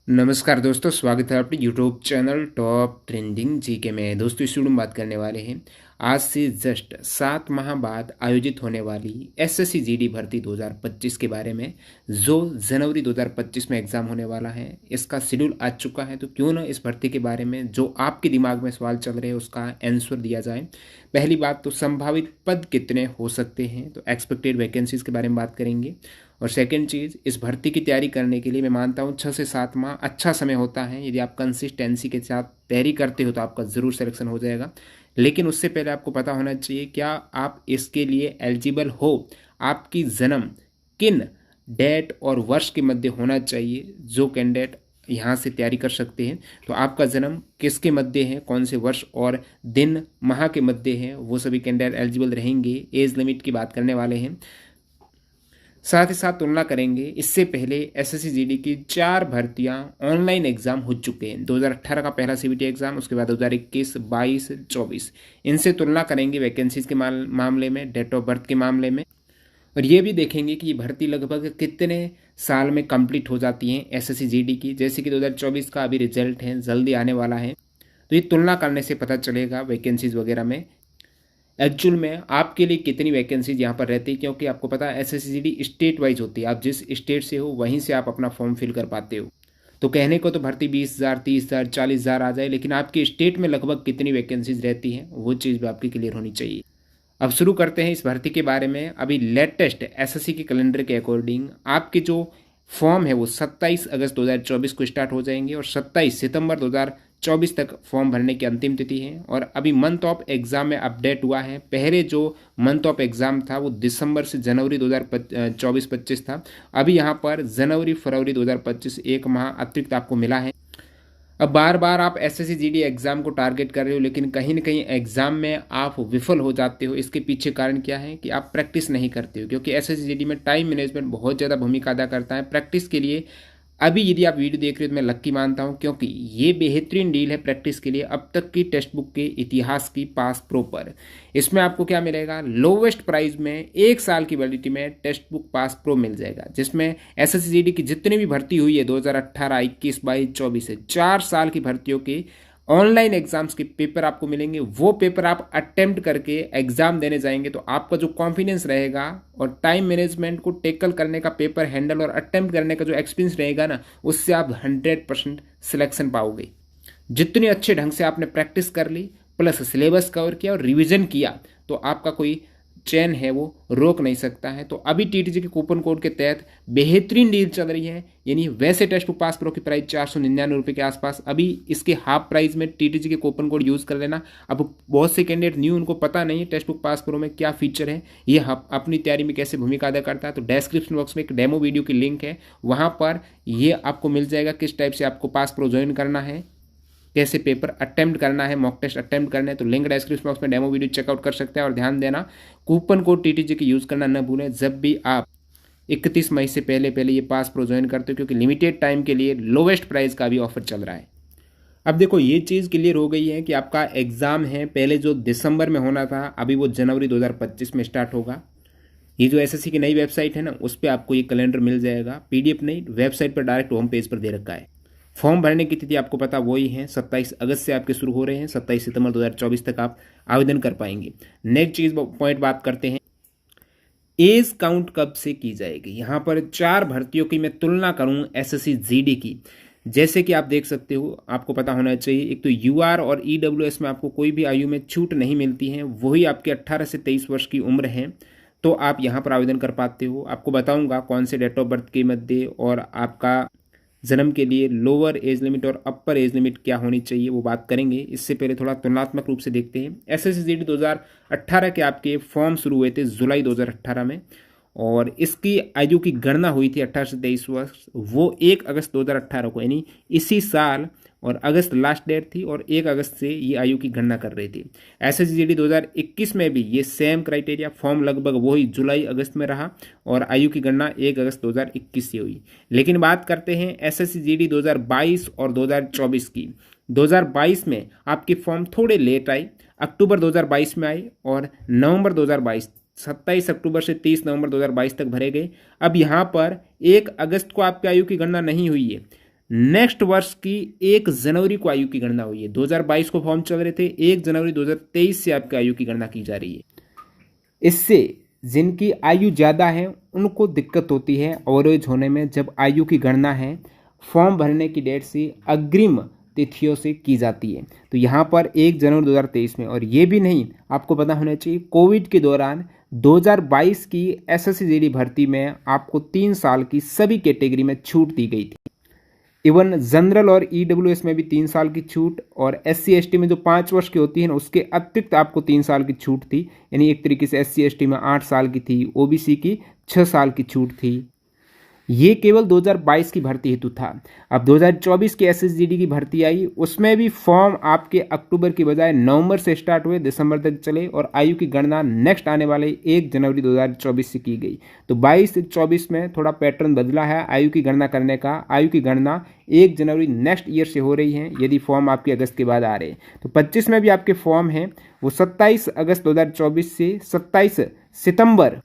नमस्कार दोस्तों, स्वागत है आपके YouTube channel top trending GK में। दोस्तों इस वीडियो में बात करने वाले हैं आज से जस्ट 7 माह बाद आयोजित होने वाली एसएससी जीडी भर्ती 2025 के बारे में, जो जनवरी 2025 में एग्ज़ाम होने वाला है। इसका शेड्यूल आ चुका है, तो क्यों ना इस भर्ती के बारे में जो आपके दिमाग में सवाल चल रहे हैं उसका आंसर दिया जाए। पहली बात तो संभावित पद कितने हो सकते हैं, तो एक्सपेक्टेड वैकेंसीज के बारे में बात करेंगे। और सेकंड चीज़, इस भर्ती की तैयारी करने के लिए मैं मानता हूँ 6 से 7 माह अच्छा समय होता है। यदि आप कंसिस्टेंसी के साथ तैयारी करते हो तो आपका ज़रूर सिलेक्शन हो जाएगा। लेकिन उससे पहले आपको पता होना चाहिए क्या आप इसके लिए एलिजिबल हो, आपकी जन्म किन डेट और वर्ष के मध्य होना चाहिए। जो कैंडिडेट यहाँ से तैयारी कर सकते हैं, तो आपका जन्म किसके मध्य है, कौन से वर्ष और दिन माह के मध्य है, वो सभी कैंडिडेट एलिजिबल रहेंगे। एज लिमिट की बात करने वाले हैं, साथ ही साथ तुलना करेंगे। इससे पहले एसएससी जीडी की 4 भर्तियां ऑनलाइन एग्जाम हो चुके हैं। 2018 का पहला सीबीटी एग्जाम, उसके बाद 2021, 22, 24, इनसे तुलना करेंगे वैकेंसीज के मामले में, डेट ऑफ बर्थ के मामले में। और ये भी देखेंगे कि ये भर्ती लगभग कितने साल में कंप्लीट हो जाती है एसएससी जीडी की। जैसे कि 2024 का अभी रिजल्ट है, जल्दी आने वाला है, तो ये तुलना करने से पता चलेगा वैकेंसीज वगैरह में एक्चुअल में आपके लिए कितनी वैकेंसीज यहाँ पर रहती है। क्योंकि आपको पता है एसएससी जीडी स्टेट वाइज होती है, आप जिस स्टेट से हो वहीं से आप अपना फॉर्म फिल कर पाते हो। तो कहने को तो भर्ती 20,000, 30,000, 40,000 आ जाए, लेकिन आपके स्टेट में लगभग कितनी वैकेंसीज रहती हैं वो चीज़ भी आपकी क्लियर होनी चाहिए। अब शुरू करते हैं इस भर्ती के बारे में। अभी लेटेस्ट एसएससी के कैलेंडर के अकॉर्डिंग आपके जो फॉर्म है वो 27 अगस्त 2024 को स्टार्ट हो जाएंगे और 27 सितंबर 2024 तक फॉर्म भरने की अंतिम तिथि है। और अभी मंथ ऑफ एग्ज़ाम में अपडेट हुआ है। पहले जो मंथ ऑफ एग्ज़ाम था वो दिसंबर से जनवरी 2024-25 था। अभी यहाँ पर जनवरी फरवरी 2025 एक माह अतिरिक्त आपको मिला है। अब बार बार आप एसएससी जीडी एग्ज़ाम को टारगेट कर रहे हो, लेकिन कहीं ना कहीं एग्ज़ाम में आप विफल हो जाते हो। इसके पीछे कारण क्या है कि आप प्रैक्टिस नहीं करते हो, क्योंकि एसएससी जीडी में टाइम मैनेजमेंट बहुत ज़्यादा भूमिका अदा करता है प्रैक्टिस के लिए। अभी यदि आप वीडियो देख रहे हो तो मैं लक्की मानता हूं, क्योंकि ये बेहतरीन डील है प्रैक्टिस के लिए अब तक की टेक्स्ट बुक के इतिहास की पास प्रो पर। इसमें आपको क्या मिलेगा, लोवेस्ट प्राइस में 1 साल की वैलिडिटी में टेक्स्ट बुक पास प्रो मिल जाएगा, जिसमें एसएससी जीडी की जितनी भी भर्ती हुई है 2018, 21, 22, 24 से 4 साल की भर्तियों की ऑनलाइन एग्जाम्स के पेपर आपको मिलेंगे। वो पेपर आप अटेम्प्ट करके एग्जाम देने जाएंगे तो आपका जो कॉन्फिडेंस रहेगा और टाइम मैनेजमेंट को टेकल करने का, पेपर हैंडल और अटेम्प्ट करने का जो एक्सपीरियंस रहेगा ना, उससे आप 100% सिलेक्शन पाओगे। जितने अच्छे ढंग से आपने प्रैक्टिस कर ली, प्लस सिलेबस कवर किया और रिविजन किया, तो आपका कोई चैन है वो रोक नहीं सकता है। तो अभी टीटीजी के कूपन कोड के तहत बेहतरीन डील चल रही है। यानी वैसे टेक्स्ट बुक पास प्रो की प्राइस 499 रुपये के आसपास, अभी इसके हाफ प्राइस में टीटीजी के कूपन कोड यूज़ कर लेना। अब बहुत से कैंडिडेट न्यू, उनको पता नहीं है टेक्स्ट बुक पास प्रो में क्या फीचर है, ये अपनी तैयारी में कैसे भूमिका अदा करता है। तो डिस्क्रिप्शन बॉक्स में एक डेमो वीडियो की लिंक है, वहाँ पर ये आपको मिल जाएगा किस टाइप से आपको पास प्रो ज्वाइन करना है, कैसे पेपर अटेम्प्ट करना है, मॉक टेस्ट अटेम्प्ट करना है। तो लिंक डिस्क्रिप्शन बॉक्स में डेमो वीडियो चेकआउट कर सकते हैं। और ध्यान देना, कूपन कोड टीटीजी की यूज़ करना न भूलें जब भी आप 31 मई से पहले पहले ये पास प्रो ज्वाइन करते हो, क्योंकि लिमिटेड टाइम के लिए लोवेस्ट प्राइस का भी ऑफर चल रहा है। अब देखो ये चीज़ क्लियर हो गई है कि आपका एग्ज़ाम है पहले जो दिसंबर में होना था, अभी वो जनवरी 2025 में स्टार्ट होगा। ये जो एसएससी की नई वेबसाइट है ना, उस पर आपको ये कैलेंडर मिल जाएगा, पीडीएफ नहीं, वेबसाइट पर डायरेक्ट होम पेज पर दे रखा है। फॉर्म भरने की तिथि आपको पता वही है, 27 अगस्त से आपके शुरू हो रहे हैं, 27 सितंबर 2024 तक आप आवेदन कर पाएंगे। नेक्स्ट चीज़ पॉइंट बात करते हैं, एज काउंट कब से की जाएगी। यहाँ पर 4 भर्तियों की मैं तुलना करूँ एसएससी जीडी की। जैसे कि आप देख सकते हो, आपको पता होना चाहिए, एक तो यूआर और ईडब्ल्यूएस में आपको कोई भी आयु में छूट नहीं मिलती है, वही आपके 18 से 23 वर्ष की उम्र है, तो आप यहाँ पर आवेदन कर पाते हो। आपको बताऊंगा कौन से डेट ऑफ बर्थ के मध्य और आपका जन्म के लिए लोअर एज लिमिट और अपर एज लिमिट क्या होनी चाहिए, वो बात करेंगे। इससे पहले थोड़ा तुलनात्मक रूप से देखते हैं। एसएससी जीडी 2018 के आपके फॉर्म शुरू हुए थे जुलाई 2018 में, और इसकी आयु की गणना हुई थी 18 से 23 वर्ष, वो 1 अगस्त 2018 को, यानी इसी साल, और अगस्त लास्ट डेट थी, और 1 अगस्त से ये आयु की गणना कर रही थी। एसएससी जीडी 2021 में भी ये सेम क्राइटेरिया, फॉर्म लगभग वही जुलाई अगस्त में रहा, और आयु की गणना 1 अगस्त 2021 से हुई। लेकिन बात करते हैं एसएससी जीडी 2022 और 2024 की। 2022 में आपके फॉर्म थोड़े लेट आए, अक्टूबर 2022 में आए, और नवंबर 2022, 27 अक्टूबर से 30 नवंबर 2022 तक भरे गए। अब यहाँ पर 1 अगस्त को आपकी आयु की गणना नहीं हुई है, नेक्स्ट वर्ष की 1 जनवरी को आयु की गणना हुई है। 2022 को फॉर्म चल रहे थे, 1 जनवरी 2023 से आपकी आयु की गणना की जा रही है। इससे जिनकी आयु ज़्यादा है उनको दिक्कत होती है ओवरएज होने में, जब आयु की गणना है फॉर्म भरने की डेट से अग्रिम तिथियों से की जाती है। तो यहाँ पर 1 जनवरी 2023 में, और ये भी नहीं आपको पता होना चाहिए, कोविड के दौरान 2022 की एसएससी जीडी भर्ती में आपको 3 साल की सभी कैटेगरी में छूट दी गई थी। इवन जनरल और ईडब्ल्यूएस में भी 3 साल की छूट, और एससी एसटी में जो 5 वर्ष की होती है ना उसके अतिरिक्त आपको 3 साल की छूट थी। यानी एक तरीके से एससी एसटी में 8 साल की थी, ओबीसी की 6 साल की छूट थी। ये केवल 2022 की भर्ती हेतु था। अब 2024 की एसएसजीडी की भर्ती आई, उसमें भी फॉर्म आपके अक्टूबर की बजाय नवंबर से स्टार्ट हुए, दिसंबर तक चले, और आयु की गणना नेक्स्ट आने वाले 1 जनवरी 2024 से की गई। तो 22 से 24 में थोड़ा पैटर्न बदला है आयु की गणना करने का। आयु की गणना 1 जनवरी नेक्स्ट ईयर से हो रही है यदि फॉर्म आपके अगस्त के बाद आ रहे हैं। तो 25 में भी आपके फॉर्म हैं वो 27 अगस्त 2024 से 27 सितंबर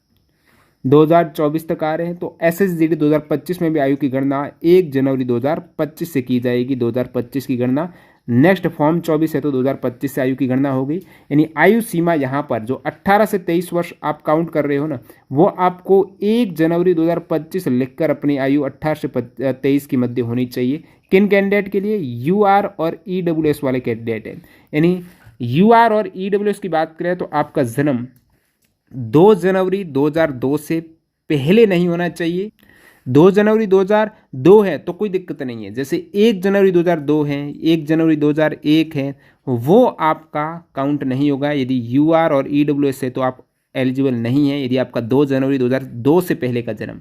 2024 तक आ रहे हैं। तो एसएसजीडी 2025 में भी आयु की गणना 1 जनवरी 2025 से की जाएगी। 2025 की गणना नेक्स्ट फॉर्म 24 है तो 2025 से आयु की गणना हो गई। यानी आयु सीमा यहाँ पर जो 18 से 23 वर्ष आप काउंट कर रहे हो ना, वो आपको 1 जनवरी 2025 लिखकर अपनी आयु 18 से 23 की मध्य होनी चाहिए। किन कैंडिडेट के लिए? यूआर और ईडब्ल्यूएस वाले कैंडिडेट हैं। यानी यूआर और ईडब्ल्यूएस की बात करें तो आपका जन्म 2 जनवरी 2002 से पहले नहीं होना चाहिए। 2 जनवरी 2002 है तो कोई दिक्कत नहीं है। जैसे 1 जनवरी 2002 है, 1 जनवरी 2001 है, वो आपका काउंट नहीं होगा। यदि यूआर और ईडब्ल्यूएस है तो आप एलिजिबल नहीं है यदि आपका 2 जनवरी 2002 से पहले का जन्म।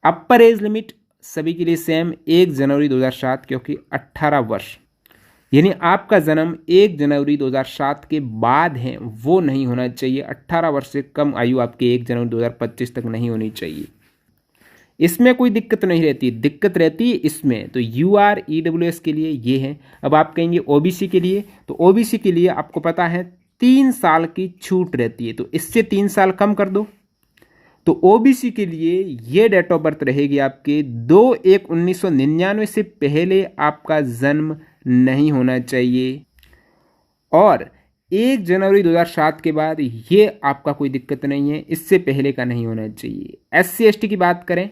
अपर एज लिमिट सभी के लिए सेम 1 जनवरी 2007, क्योंकि 18 वर्ष यानी आपका जन्म 1 जनवरी 2007 के बाद है वो नहीं होना चाहिए। 18 वर्ष से कम आयु आपके 1 जनवरी 2025 तक नहीं होनी चाहिए। इसमें कोई दिक्कत नहीं रहती, दिक्कत रहती है इसमें। तो यूआर ईडब्ल्यूएस के लिए ये है। अब आप कहेंगे ओबीसी के लिए, तो ओबीसी के लिए आपको पता है 3 साल की छूट रहती है, तो इससे 3 साल कम कर दो। तो ओबीसी के लिए ये डेट ऑफ बर्थ रहेगी आपके 2/1/1999 से पहले आपका जन्म नहीं होना चाहिए, और 1 जनवरी 2007 के बाद ये आपका कोई दिक्कत नहीं है, इससे पहले का नहीं होना चाहिए। एससी एसटी की बात करें,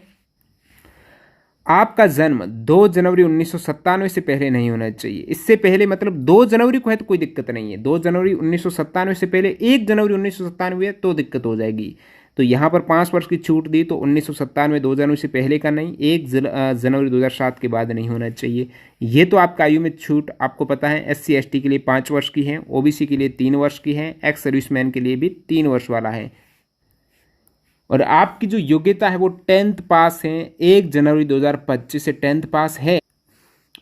आपका जन्म 2 जनवरी 1997 से पहले नहीं होना चाहिए। इससे पहले मतलब 2 जनवरी को है तो कोई दिक्कत नहीं है। 2 जनवरी 1997 से पहले 1 जनवरी 1997 है तो दिक्कत हो जाएगी। तो यहाँ पर 5 वर्ष की छूट दी, तो 1997 2 जनवरी से पहले का नहीं, 1 जनवरी 2007 के बाद नहीं होना चाहिए। ये तो आपका आयु में छूट आपको पता है। एससी एसटी के लिए 5 वर्ष की है, ओबीसी के लिए 3 वर्ष की है, एक्स सर्विसमैन के लिए भी 3 वर्ष वाला है। और आपकी जो योग्यता है वो 10th पास है। 1 जनवरी 2025 से 10th पास है,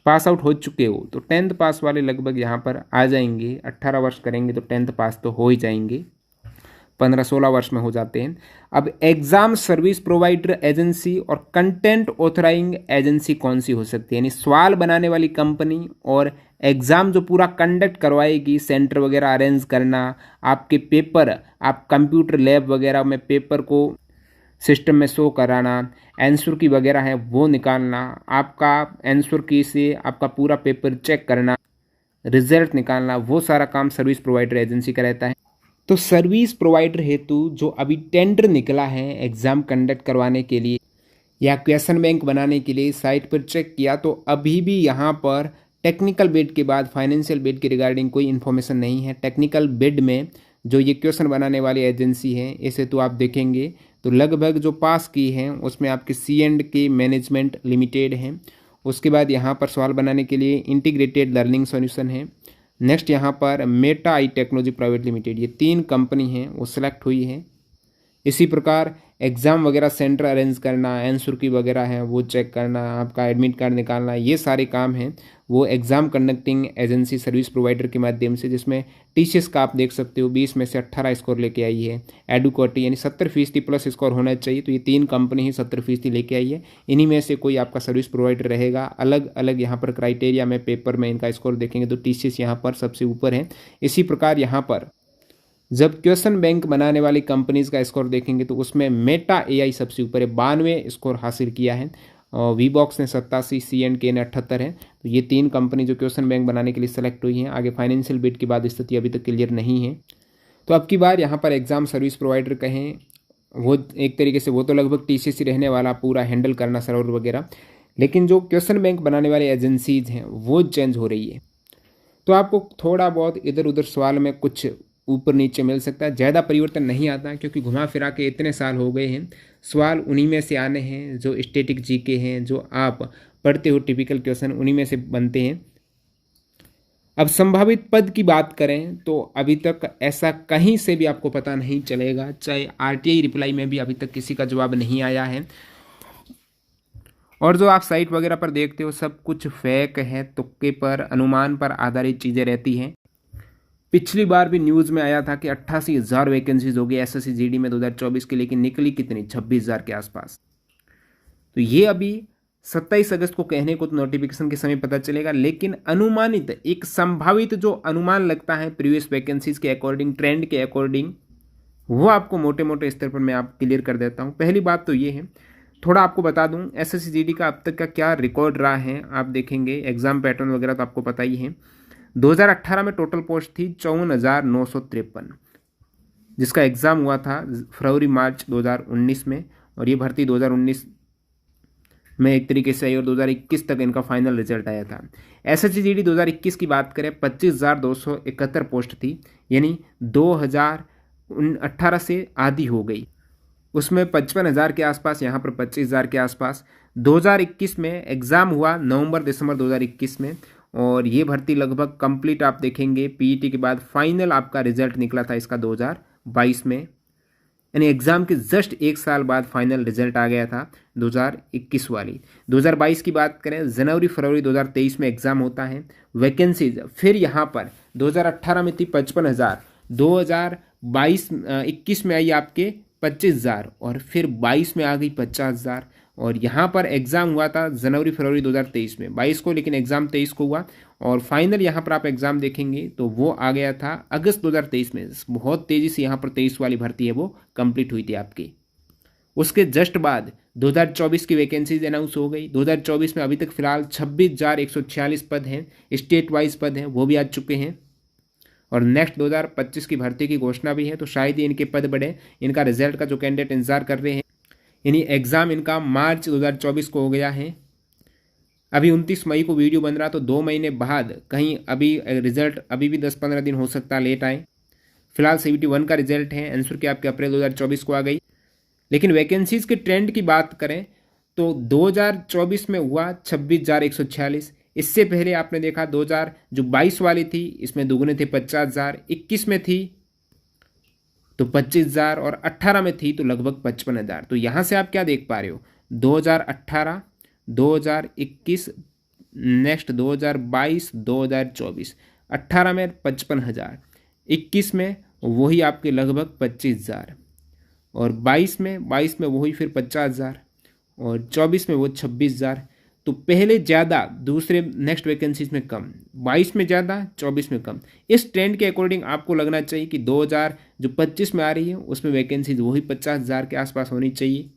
पास आउट हो चुके हो, तो 10th पास वाले लगभग यहाँ पर आ जाएंगे। 18 वर्ष करेंगे तो 10th पास तो हो ही जाएंगे, 15-16 वर्ष में हो जाते हैं। अब एग्जाम सर्विस प्रोवाइडर एजेंसी और कंटेंट ऑथराइजिंग एजेंसी कौन सी हो सकती है? यानी सवाल बनाने वाली कंपनी और एग्ज़ाम जो पूरा कंडक्ट करवाएगी, सेंटर वगैरह अरेंज करना, आपके पेपर, आप कंप्यूटर लैब वगैरह में पेपर को सिस्टम में शो कराना, आंसर की वगैरह है वो निकालना, आपका आंसर की से आपका पूरा पेपर चेक करना, रिजल्ट निकालना, वो सारा काम सर्विस प्रोवाइडर एजेंसी का रहता है। तो सर्विस प्रोवाइडर हेतु जो अभी टेंडर निकला है एग्ज़ाम कंडक्ट करवाने के लिए या क्वेश्चन बैंक बनाने के लिए, साइट पर चेक किया तो अभी भी यहाँ पर टेक्निकल बिड के बाद फाइनेंशियल बिड के रिगार्डिंग कोई इन्फॉर्मेशन नहीं है। टेक्निकल बिड में जो ये क्वेश्चन बनाने वाली एजेंसी है, इसे तो आप देखेंगे तो लगभग जो पास की हैं उसमें आपके C&K मैनेजमेंट लिमिटेड हैं। उसके बाद यहाँ पर सवाल बनाने के लिए इंटीग्रेटेड लर्निंग सॉल्यूशन है। नेक्स्ट यहाँ पर Meta I technology private limited, ये 3 कंपनी हैं वो सिलेक्ट हुई हैं। इसी प्रकार एग्ज़ाम वगैरह सेंटर अरेंज करना, आंसर की वगैरह है वो चेक करना, आपका एडमिट कार्ड निकालना, ये सारे काम हैं वो exam conducting agency service provider के माध्यम से, जिसमें टीसीएस का आप देख सकते हो 20 में से 18 स्कोर लेके आई है। एडुकेटी यानी 70% प्लस स्कोर होना चाहिए, तो ये 3 कंपनी ही 70% लेके आई है। इन्हीं में से कोई आपका सर्विस प्रोवाइडर रहेगा। अलग अलग यहाँ पर क्राइटेरिया में पेपर में इनका स्कोर देखेंगे तो टीसीएस यहाँ पर सबसे ऊपर है। इसी प्रकार यहाँ पर जब क्वेश्चन बैंक बनाने वाली कंपनीज का स्कोर देखेंगे तो उसमें मेटा एआई सबसे ऊपर है, 92 स्कोर हासिल किया है। और वी बॉक्स ने 87, C&K ने 78 है। तो ये 3 कंपनी जो क्वेश्चन बैंक बनाने के लिए सेलेक्ट हुई हैं। आगे फाइनेंशियल बिड की बाद स्थिति अभी तक क्लियर नहीं है। तो अब की बार यहाँ पर एग्ज़ाम सर्विस प्रोवाइडर कहें, वो एक तरीके से वो तो लगभग TCS रहने वाला, पूरा हैंडल करना सर्वर वगैरह, लेकिन जो क्वेश्चन बैंक बनाने वाली एजेंसीज हैं वो चेंज हो रही है। तो आपको थोड़ा बहुत इधर उधर सवाल में कुछ ऊपर नीचे मिल सकता है, ज़्यादा परिवर्तन नहीं आता है, क्योंकि घुमा फिरा के इतने साल हो गए हैं। सवाल उन्हीं में से आने हैं जो स्टैटिक GK हैं, जो आप पढ़ते हो टिपिकल क्वेश्चन, उन्हीं में से बनते हैं। अब संभावित पद की बात करें तो अभी तक ऐसा कहीं से भी आपको पता नहीं चलेगा, चाहे RTI रिप्लाई में भी अभी तक किसी का जवाब नहीं आया है। और जो आप साइट वगैरह पर देखते हो सब कुछ फेक है, तुक्के पर, अनुमान पर आधारित चीज़ें रहती हैं। पिछली बार भी न्यूज़ में आया था कि 88,000 वैकेंसीज हो गई SSC GD में 2024 की, लेकिन निकली कितनी, 26,000 के आसपास। तो ये अभी 27 अगस्त को कहने को तो नोटिफिकेशन के समय पता चलेगा, लेकिन अनुमानित एक संभावित जो अनुमान लगता है प्रीवियस वैकेंसीज के अकॉर्डिंग, ट्रेंड के अकॉर्डिंग, वो आपको मोटे मोटे स्तर पर मैं आप क्लियर कर देता हूँ। पहली बात तो ये है, थोड़ा आपको बता दूं SSC GD का अब तक का क्या रिकॉर्ड रहा है। आप देखेंगे एग्जाम पैटर्न वगैरह तो आपको पता ही है। 2018 में टोटल पोस्ट थी 54,953, जिसका एग्ज़ाम हुआ था फरवरी मार्च 2019 में, और ये भर्ती 2019 में एक तरीके से आई और 2021 तक इनका फाइनल रिजल्ट आया था। SSC GD 2021 की बात करें 25,271 पोस्ट थी, यानी 2018 से आधी हो गई। उसमें 55,000 के आसपास, यहाँ पर 25,000 के आसपास। 2021 में एग्ज़ाम हुआ नवंबर दिसंबर 2021 में, और ये भर्ती लगभग कंप्लीट आप देखेंगे। PET के बाद फाइनल आपका रिजल्ट निकला था इसका 2022 में, यानी एग्ज़ाम के जस्ट 1 साल बाद फाइनल रिजल्ट आ गया था 2021 वाली। 2022 की बात करें जनवरी फरवरी 2023 में एग्ज़ाम होता है। वैकेंसीज फिर यहाँ पर 2018 में थी 55,000, 2021 में आई आपके 25,000, और फिर 22 में आ गई 50,000, और यहाँ पर एग्ज़ाम हुआ था जनवरी फरवरी 2023 में 22 को, लेकिन एग्ज़ाम 23 को हुआ, और फाइनल यहाँ पर आप एग्ज़ाम देखेंगे तो वो आ गया था अगस्त 2023 में। बहुत तेज़ी से यहाँ पर 23 वाली भर्ती है वो कंप्लीट हुई थी आपकी। उसके जस्ट बाद 2024 की वैकेंसीज अनाउंस हो गई। 2024 में अभी तक फिलहाल 26,146 पद हैं, स्टेट वाइज पद हैं, वो भी आ चुके हैं, और नेक्स्ट 2025 की भर्ती की घोषणा भी है। तो शायद ही इनके पद बढ़े। इनका रिजल्ट का जो कैंडिडेट इंतजार कर रहे हैं, यानी एग्ज़ाम इनका मार्च 2024 को हो गया है। अभी 29 मई को वीडियो बन रहा, तो 2 महीने बाद कहीं अभी रिजल्ट अभी भी 10-15 दिन हो सकता है लेट आए। फिलहाल CBT 1 का रिजल्ट है, आंसर की आपके अप्रैल 2024 को आ गई। लेकिन वैकेंसीज के ट्रेंड की बात करें तो 2024 में हुआ 26,146। इससे पहले आपने देखा 2022 वाली थी, इसमें दुगने थे 50,000, 21 में थी तो 25,000, और 18 में थी तो लगभग 55,000। तो यहाँ से आप क्या देख पा रहे हो, 2018, 2021, नेक्स्ट 2022, 2024, 18 में 55,000, 21 में वही आपके लगभग 25,000, और 22 में वही फिर 50,000, और 24 में वो 26,000। तो पहले ज़्यादा, दूसरे नेक्स्ट वैकेंसीज में कम, 22 में ज़्यादा, 24 में कम। इस ट्रेंड के अकॉर्डिंग आपको लगना चाहिए कि 2025 में आ रही है उसमें वैकेंसीज वही 50,000 के आसपास होनी चाहिए।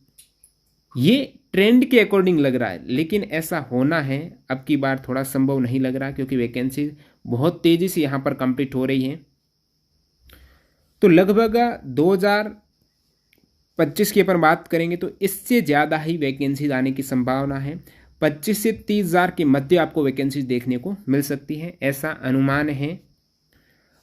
ये ट्रेंड के अकॉर्डिंग लग रहा है, लेकिन ऐसा होना है अब की बार थोड़ा संभव नहीं लग रहा, क्योंकि वैकेंसीज बहुत तेज़ी से यहाँ पर कंप्लीट हो रही हैं। तो लगभग 2025 की अपन बात करेंगे तो इससे ज़्यादा ही वैकेंसीज आने की संभावना है। 25 से 30,000 के मध्य आपको वैकेंसीज देखने को मिल सकती है, ऐसा अनुमान है।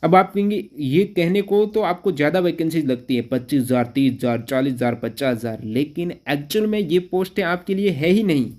अब आप कहेंगे ये कहने को तो आपको ज़्यादा वैकेंसीज लगती है, 25,000, 30,000, 40,000, 50,000, लेकिन एक्चुअल में ये पोस्टें आपके लिए है ही नहीं।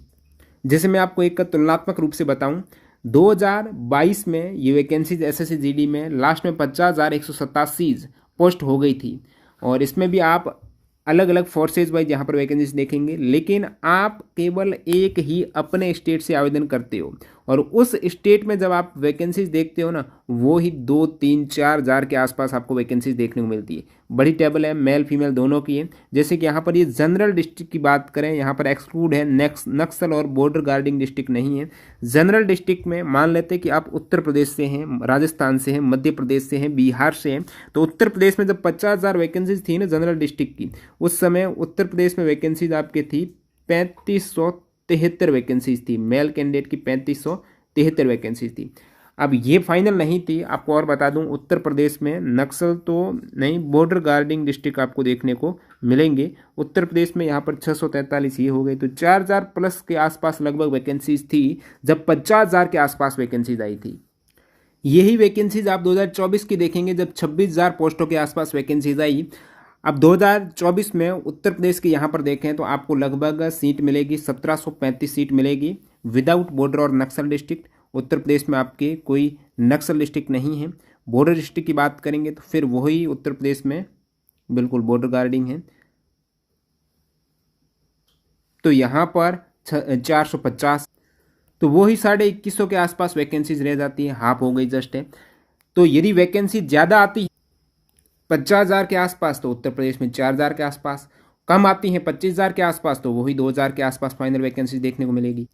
जैसे मैं आपको एक तुलनात्मक रूप से बताऊं, 2022 में ये वैकेंसीज SSC GD में लास्ट में 50,187 पोस्ट हो गई थी, और इसमें भी आप अलग अलग फोर्सेज वाइज यहाँ पर वैकेंसीज देखेंगे, लेकिन आप केवल एक ही अपने स्टेट से आवेदन करते हो, और उस स्टेट में जब आप वैकेंसीज देखते हो ना, वो ही 2, 3, 4 हज़ार के आसपास आपको वैकेंसीज देखने को मिलती है। बड़ी टेबल है, मेल फीमेल दोनों की है। जैसे कि यहाँ पर ये जनरल डिस्ट्रिक्ट की बात करें, यहाँ पर एक्सक्लूड है, नक्सल और बॉर्डर गार्डिंग डिस्ट्रिक्ट नहीं है। जनरल डिस्ट्रिक्ट में मान लेते हैं कि आप उत्तर प्रदेश से हैं, राजस्थान से हैं, मध्य प्रदेश से हैं, बिहार से हैं। तो उत्तर प्रदेश में जब 50,000 वैकेंसीज थी ना जनरल डिस्ट्रिक्ट की, उस समय उत्तर प्रदेश में वैकेंसीज आपके थी 3500 3573 वैकेंसीज थी। मेल कैंडिडेट की 3573 वैकेंसीज थी। अब ये फाइनल नहीं थी, आपको और बता दूं उत्तर प्रदेश में नक्सल तो नहीं, बॉर्डर गार्डिंग डिस्ट्रिक्ट आपको देखने को मिलेंगे। उत्तर प्रदेश में यहाँ पर 643 ये हो गए, तो 4000 प्लस के आसपास लगभग वैकेंसीज थी जब 50,000 के आसपास वैकेंसीज आई थी। यही वैकेंसीज आप 2024 की देखेंगे जब 26,000 पोस्टों के आसपास वैकेंसीज आई। अब 2024 में उत्तर प्रदेश के यहाँ पर देखें तो आपको लगभग सीट मिलेगी 1735 सीट मिलेगी विदाउट बॉर्डर और नक्सल डिस्ट्रिक्ट। उत्तर प्रदेश में आपके कोई नक्सल डिस्ट्रिक्ट नहीं है। बॉर्डर डिस्ट्रिक्ट की बात करेंगे तो फिर वही उत्तर प्रदेश में बिल्कुल बॉर्डर गार्डिंग है, तो यहाँ पर 450, तो वही 2150 के आसपास वैकेंसीज रह जाती है, हाफ हो गई जस्ट है। तो यदि वैकेंसी ज़्यादा आती है 50,000 के आसपास तो उत्तर प्रदेश में 4,000 के आसपास, कम आती हैं 25,000 के आसपास तो वही 2,000 के आसपास फाइनल वैकेंसी देखने को मिलेगी।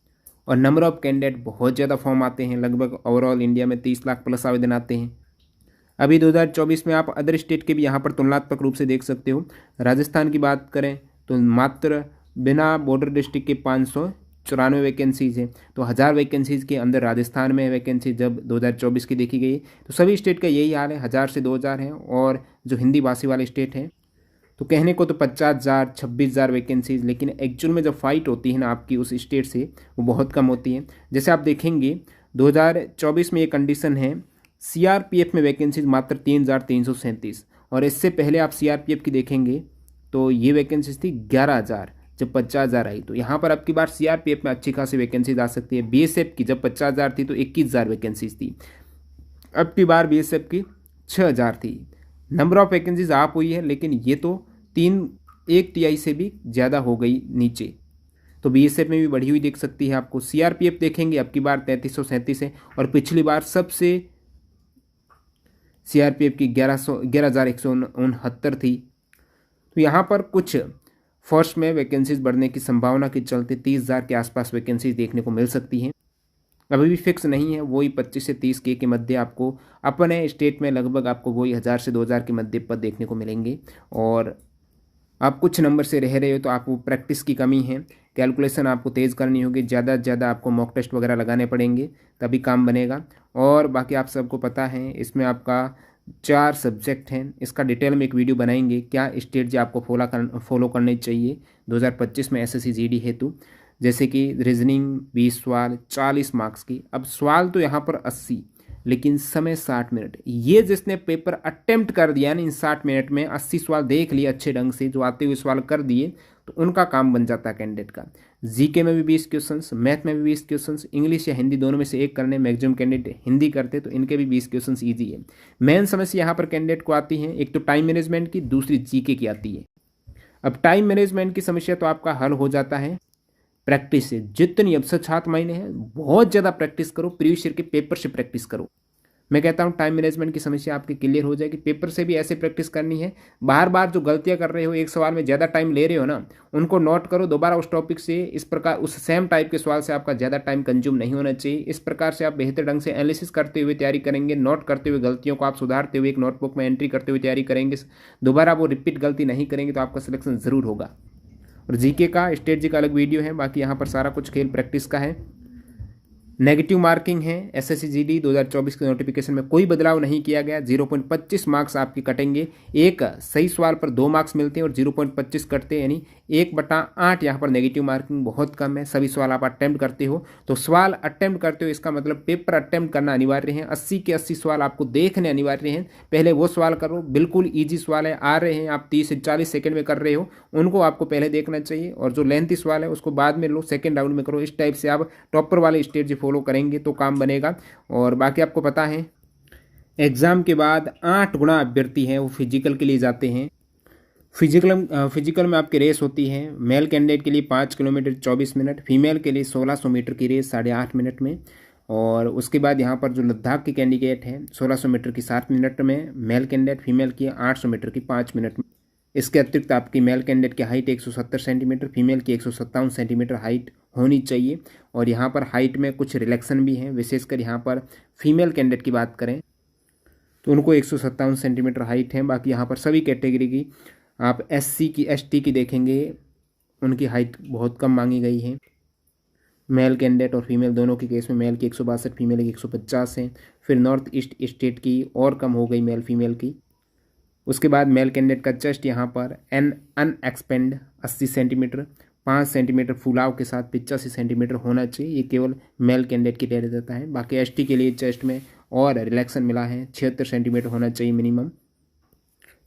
और नंबर ऑफ कैंडिडेट बहुत ज़्यादा फॉर्म आते हैं, लगभग ओवरऑल इंडिया में 30 लाख प्लस आवेदन आते हैं। अभी 2024 में आप अदर स्टेट के भी यहाँ पर तुलनात्मक रूप से देख सकते हो। राजस्थान की बात करें तो मात्र बिना बॉर्डर डिस्ट्रिक्ट के 594 वैकेंसीज हैं, तो 1000 वैकेंसीज के अंदर राजस्थान में वैकेंसी जब 2024 की देखी गई तो सभी स्टेट का यही हाल है, 1000 से 2000 है। और जो हिंदी भाषी वाले स्टेट हैं तो कहने को तो 50,000 26,000 वैकेंसीज, लेकिन एक्चुअल में जब फाइट होती है ना आपकी उस स्टेट से वो बहुत कम होती है। जैसे आप देखेंगे 2024 में ये कंडीशन है, सीआरपीएफ में वैकेंसीज मात्र 3,337, और इससे पहले आप सीआरपीएफ की देखेंगे तो ये वैकेंसीज थी 11,000 जब 50,000 आई। तो यहाँ पर अब की बार सीआरपीएफ में अच्छी खासी वैकेंसीज आ सकती है। बीएसएफ की जब 50,000 थी तो 21,000 वैकेंसीज थी, अब की बार बीएसएफ की 6,000 थी। नंबर ऑफ वैकेंसीज आप हुई है, लेकिन ये तो 1 TI से भी ज़्यादा हो गई नीचे, तो बीएसएफ में भी बढ़ी हुई देख सकती है आपको। सीआरपीएफ देखेंगे अब की बार 3337 है, और पिछली बार सबसे सीआरपीएफ की 11,169 थी। तो यहाँ पर कुछ फोर्स में वैकेंसीज बढ़ने की संभावना के चलते 30,000 के आसपास वैकेंसीज देखने को मिल सकती हैं। अभी भी फिक्स नहीं है, वही 25 से 30 के मध्य आपको अपने स्टेट में लगभग आपको वही 1000 से 2000 के मध्य पद देखने को मिलेंगे। और आप कुछ नंबर से रह रहे हो तो आपको प्रैक्टिस की कमी है, कैलकुलेशन आपको तेज़ करनी होगी, ज़्यादा से ज़्यादा आपको मॉक टेस्ट वगैरह लगाने पड़ेंगे तभी काम बनेगा। और बाकी आप सबको पता है इसमें आपका 4 सब्जेक्ट हैं, इसका डिटेल में एक वीडियो बनाएंगे क्या स्ट्रेटजी आपको फॉलो करनी चाहिए 2025 में एसएससी जीडी हेतु। जैसे कि रीजनिंग 20 सवाल 40 मार्क्स की। अब सवाल तो यहाँ पर 80, लेकिन समय 60 मिनट। ये जिसने पेपर अटेम्प्ट कर दिया ना इन 60 मिनट में 80 सवाल देख लिए अच्छे ढंग से, जो आते हुए सवाल कर दिए, तो उनका काम बन जाता है कैंडिडेट का। जीके में भी 20 क्वेश्चंस, मैथ में भी 20 क्वेश्चंस, इंग्लिश या हिंदी दोनों में से एक करने मैक्सिमम कैंडिडेट हिंदी करते, तो इनके भी 20 क्वेश्चंस ईजी है। मेन समस्या यहाँ पर कैंडिडेट को आती है, एक तो टाइम मैनेजमेंट की, दूसरी जीके की आती है। अब टाइम मैनेजमेंट की समस्या तो आपका हल हो जाता है प्रैक्टिस से। जितनी अब से 7 महीने हैं बहुत ज़्यादा प्रैक्टिस करो, प्रीवियस ईयर के पेपर से प्रैक्टिस करो। मैं कहता हूँ टाइम मैनेजमेंट की समस्या आपकी क्लियर हो जाएगी। पेपर से भी ऐसे प्रैक्टिस करनी है, बार बार जो गलतियाँ कर रहे हो, एक सवाल में ज़्यादा टाइम ले रहे हो ना, उनको नोट करो, दोबारा उस टॉपिक से इस प्रकार उस सेम टाइप के सवाल से आपका ज़्यादा टाइम कंज्यूम नहीं होना चाहिए। इस प्रकार से आप बेहतर ढंग से एनालिसिस करते हुए तैयारी करेंगे, नोट करते हुए गलतियों को आप सुधारते हुए एक नोटबुक में एंट्री करते हुए तैयारी करेंगे, दोबारा वो रिपीट गलती नहीं करेंगे तो आपका सिलेक्शन ज़रूर होगा। और जीके का स्ट्रेटजी का अलग वीडियो है, बाकी यहाँ पर सारा कुछ खेल प्रैक्टिस का है। नेगेटिव मार्किंग है एसएससी जीडी 2024 के नोटिफिकेशन में कोई बदलाव नहीं किया गया। 0.25 मार्क्स आपके कटेंगे, एक सही सवाल पर 2 मार्क्स मिलते हैं और 0.25 कटते हैं, यानी 1/8 यहाँ पर नेगेटिव मार्किंग बहुत कम है। सभी सवाल आप अटेम्प्ट करते हो, तो सवाल अटेम्प्ट करते हो इसका मतलब पेपर अटेम्प्ट करना अनिवार्य है। 80 के 80 सवाल आपको देखने अनिवार्य हैं, पहले वो सवाल करो, बिल्कुल ईजी सवाल है, आ रहे हैं, आप 30 से 40 सेकंड में कर रहे हो, उनको आपको पहले देखना चाहिए, और जो लेंथी सवाल है उसको बाद में लो, सेकेंड राउंड में करो। इस टाइप से आप टॉपर वाले स्ट्रेटजी फॉलो करेंगे तो काम बनेगा। और बाकी आपको पता है एग्ज़ाम के बाद 8 गुना अभ्यर्थी हैं वो फिजिकल के लिए जाते हैं। फिजिकल में आपकी रेस होती है, मेल कैंडिडेट के लिए 5 किलोमीटर 24 मिनट, फीमेल के लिए 1600 मीटर की रेस 8.5 मिनट में। और उसके बाद यहाँ पर जो लद्दाख के कैंडिडेट हैं 1600 मीटर की 7 मिनट में मेल कैंडिडेट, फीमेल की 800 मीटर की 5 मिनट में। इसके अतिरिक्त आपकी मेल कैंडिडेट की हाइट 170 सेंटीमीटर, फीमेल की 157 सेंटीमीटर हाइट होनी चाहिए। और यहाँ पर हाइट में कुछ रिलैक्सन भी हैं, विशेषकर यहाँ पर फीमेल कैंडिडेट की बात करें तो उनको 157 सेंटीमीटर हाइट है। बाकी यहाँ पर सभी कैटेगरी की आप एससी की एसटी की देखेंगे, उनकी हाइट बहुत कम मांगी गई है। मेल कैंडिडेट और फीमेल दोनों के केस में मेल की 162, फीमेल की 150 है। फिर नॉर्थ ईस्ट स्टेट की और कम हो गई मेल फीमेल की। उसके बाद मेल कैंडिडेट का चेस्ट यहाँ पर अनएक्सपेंड 80 सेंटीमीटर, 5 सेंटीमीटर फुलाव के साथ 85 सेंटीमीटर होना चाहिए। ये केवल मेल कैंडिडेट के लिए रहता है। बाकी एसटी के लिए चेस्ट में और रिलैक्सन मिला है, 76 सेंटीमीटर होना चाहिए मिनिमम।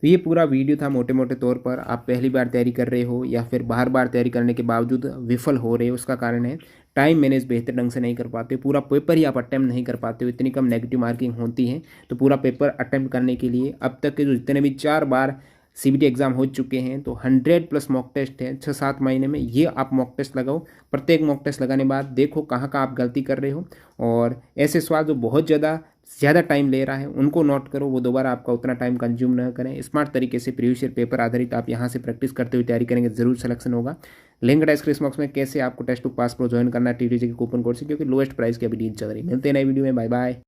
तो ये पूरा वीडियो था मोटे मोटे तौर पर। आप पहली बार तैयारी कर रहे हो या फिर बार बार तैयारी करने के बावजूद विफल हो रहे हो, उसका कारण है टाइम मैनेज बेहतर ढंग से नहीं कर पाते हो, पूरा पेपर ही आप अटैम्प्ट नहीं कर पाते हो, इतनी कम नेगेटिव मार्किंग होती है। तो पूरा पेपर अटैम्प्ट करने के लिए अब तक के जो जितने भी 4 बार सीबीटी एग्जाम हो चुके हैं तो 100+ मॉक टेस्ट है 6-7 महीने में। ये आप मॉक टेस्ट लगाओ, प्रत्येक मॉक टेस्ट लगाने बाद देखो कहाँ आप गलती कर रहे हो, और ऐसे सवाल जो बहुत ज़्यादा टाइम ले रहा है उनको नोट करो, वो दोबारा आपका उतना टाइम कंज्यूम न करें। स्मार्ट तरीके से प्रीवियस ईयर पेपर आधारित आप यहाँ से प्रैक्टिस करते हुए तैयारी करेंगे, जरूर सिलेक्शन होगा। लिंक डिस्क्रिप्शन बॉक्स में कैसे आपको test book pass pro join करना है टीटीजी के कूपन कोड से, क्योंकि लोएस्ट प्राइस की अभी डील चल रही है। मिलते हैं नई वीडियो में, बाय बाय।